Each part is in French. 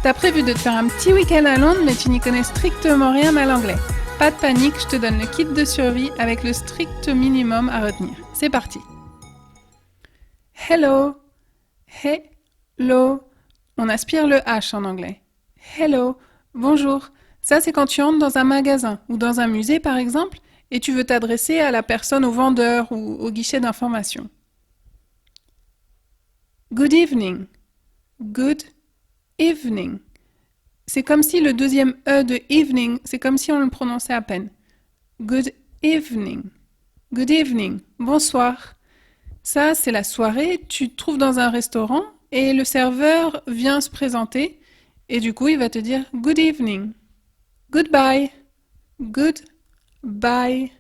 T'as prévu de te faire un petit week-end à Londres, mais tu n'y connais strictement rien à l'anglais. Pas de panique, je te donne le kit de survie avec le strict minimum à retenir. C'est parti. Hello. Hello. On aspire le H en anglais. Hello. Bonjour. Ça, c'est quand tu entres dans un magasin ou dans un musée, par exemple, et tu veux t'adresser à la personne au vendeur ou au guichet d'information. Good evening. Good evening. C'est comme si le deuxième E de evening, c'est comme si on le prononçait à peine. Good evening. Good evening. Bonsoir. Ça, c'est la soirée. Tu te trouves dans un restaurant et le serveur vient se présenter et du coup, il va te dire good evening. Goodbye. Goodbye.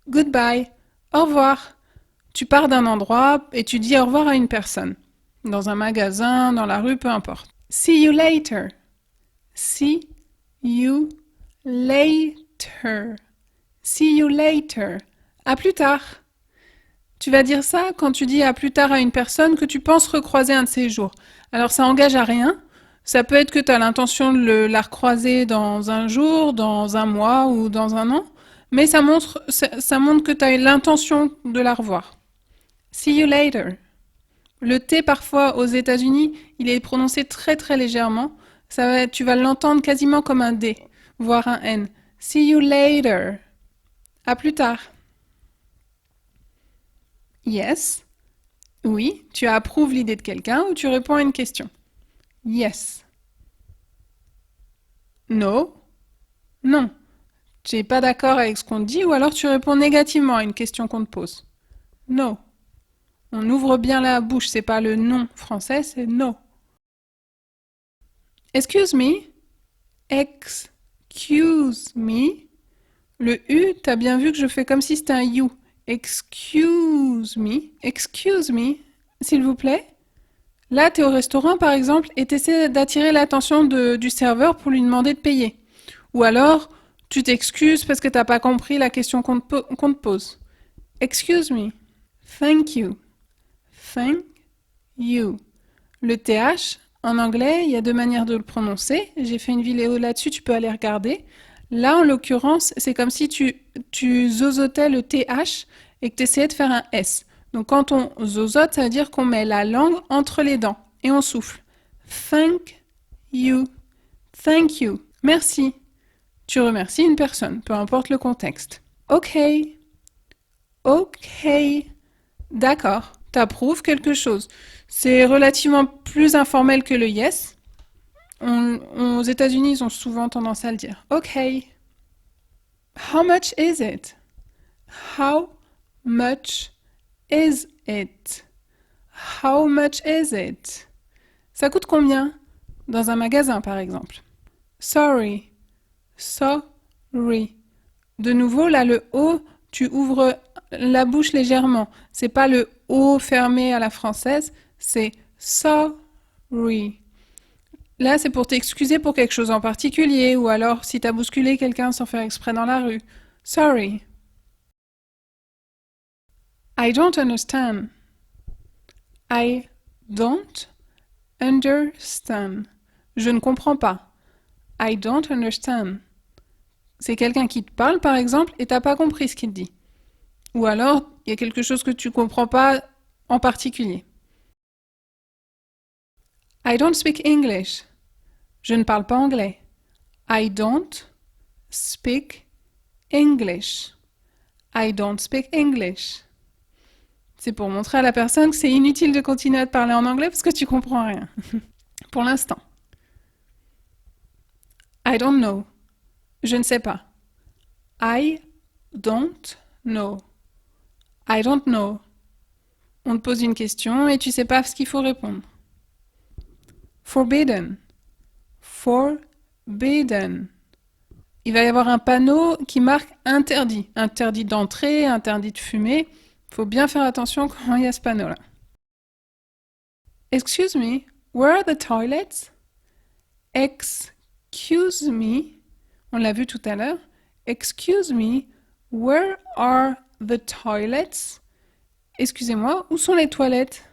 Goodbye. Au revoir. Tu pars d'un endroit et tu dis au revoir à une personne. Dans un magasin, dans la rue, peu importe. See you later. See you later. See you later. À plus tard. Tu vas dire ça quand tu dis à plus tard à une personne que tu penses recroiser un de ces jours. Alors ça engage à rien. Ça peut être que tu as l'intention de la recroiser dans un jour, dans un mois ou dans un an. Mais ça montre que tu as l'intention de la revoir. See you later. Le T parfois aux États-Unis, il est prononcé très très légèrement. Tu vas l'entendre quasiment comme un D, voire un N. See you later. À plus tard. Yes. Oui, tu approuves l'idée de quelqu'un ou tu réponds à une question. Yes. No. Non. Tu n'es pas d'accord avec ce qu'on te dit ou alors tu réponds négativement à une question qu'on te pose. No. On ouvre bien la bouche, c'est pas le non français, c'est no. Excuse me. Excuse me. Le U, t'as bien vu que je fais comme si c'était un you. Excuse me, s'il vous plaît. Là, t'es au restaurant, par exemple, et t'essaies d'attirer l'attention du serveur pour lui demander de payer. Ou alors, tu t'excuses parce que t'as pas compris la question qu'on te pose. Excuse me. Thank you. Thank you. Le TH, en anglais, il y a deux manières de le prononcer. J'ai fait une vidéo là-dessus, tu peux aller regarder. Là, en l'occurrence, c'est comme si tu zozotais le TH et que tu essayais de faire un S. Donc, quand on zozote, ça veut dire qu'on met la langue entre les dents et on souffle. Thank you. Thank you. Merci. Tu remercies une personne, peu importe le contexte. OK. OK. D'accord. T'approuves quelque chose. C'est relativement plus informel que le yes. Aux États-Unis, ils ont souvent tendance à le dire. OK. How much is it? How much is it? How much is it? Ça coûte combien? Dans un magasin, par exemple. Sorry. Sorry. De nouveau, là, le O, tu ouvres la bouche légèrement. C'est pas le O fermé à la française, c'est sorry. Là, c'est pour t'excuser pour quelque chose en particulier, ou alors si t'as bousculé quelqu'un sans faire exprès dans la rue. Sorry. I don't understand. I don't understand. Je ne comprends pas. I don't understand. C'est quelqu'un qui te parle, par exemple, et t'as pas compris ce qu'il te dit. Ou alors, il y a quelque chose que tu comprends pas en particulier. I don't speak English. Je ne parle pas anglais. I don't speak English. I don't speak English. C'est pour montrer à la personne que c'est inutile de continuer à te parler en anglais parce que tu comprends rien. Pour l'instant. I don't know. Je ne sais pas. I don't know. I don't know. On te pose une question et tu sais pas ce qu'il faut répondre. Forbidden. Forbidden. Il va y avoir un panneau qui marque interdit. Interdit d'entrer, interdit de fumer. Il faut bien faire attention quand il y a ce panneau-là. Excuse me, where are the toilets? Excuse me, on l'a vu tout à l'heure. Excuse me, where are the toilets? Excusez-moi, où sont les toilettes?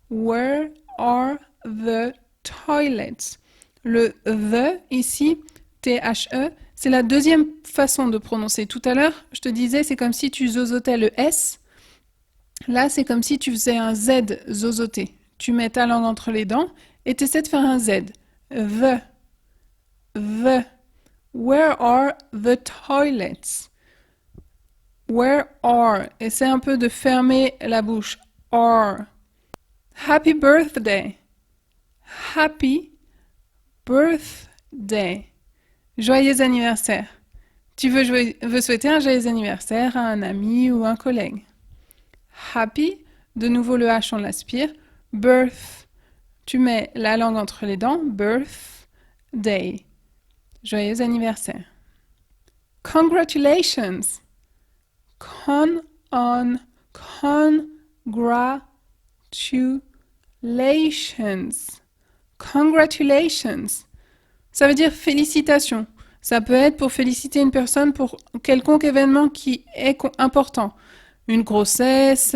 Where are the toilets? Le the ici, T-H-E, c'est la deuxième façon de prononcer. Tout à l'heure, je te disais, c'est comme si tu zozotais le S. Là, c'est comme si tu faisais un Z zozoté. Tu mets ta langue entre les dents et tu essaies de faire un Z. The. Where are the toilets? Where are? Essaie un peu de fermer la bouche. Are. Happy birthday. Happy birthday. Joyeux anniversaire. Tu veux souhaiter un joyeux anniversaire à un ami ou un collègue. Happy, de nouveau le H on l'aspire. Birth, tu mets la langue entre les dents. Birthday. Joyeux anniversaire. Congratulations. Congratulations. Ça veut dire félicitations. Ça peut être pour féliciter une personne pour quelconque événement qui est important. Une grossesse,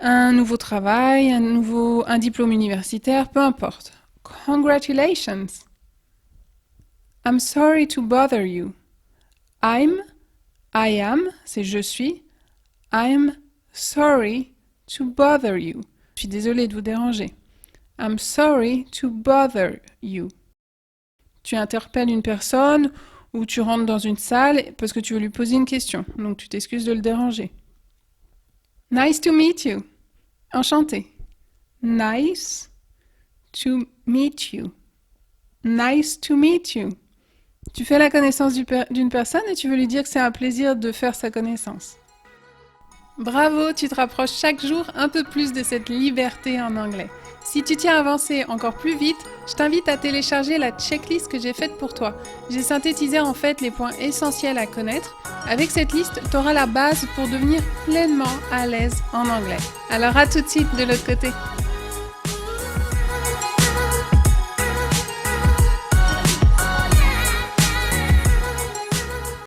un nouveau travail, un diplôme universitaire, peu importe. Congratulations. I'm sorry to bother you. I am, c'est je suis. I'm sorry to bother you. Je suis désolée de vous déranger. I'm sorry to bother you. Tu interpelles une personne ou tu rentres dans une salle parce que tu veux lui poser une question. Donc tu t'excuses de le déranger. Nice to meet you. Enchanté. Nice to meet you. Nice to meet you. Tu fais la connaissance d'une personne et tu veux lui dire que c'est un plaisir de faire sa connaissance. Bravo, tu te rapproches chaque jour un peu plus de cette liberté en anglais. Si tu tiens à avancer encore plus vite, je t'invite à télécharger la checklist que j'ai faite pour toi. J'ai synthétisé en fait les points essentiels à connaître. Avec cette liste, tu auras la base pour devenir pleinement à l'aise en anglais. Alors à tout de suite de l'autre côté.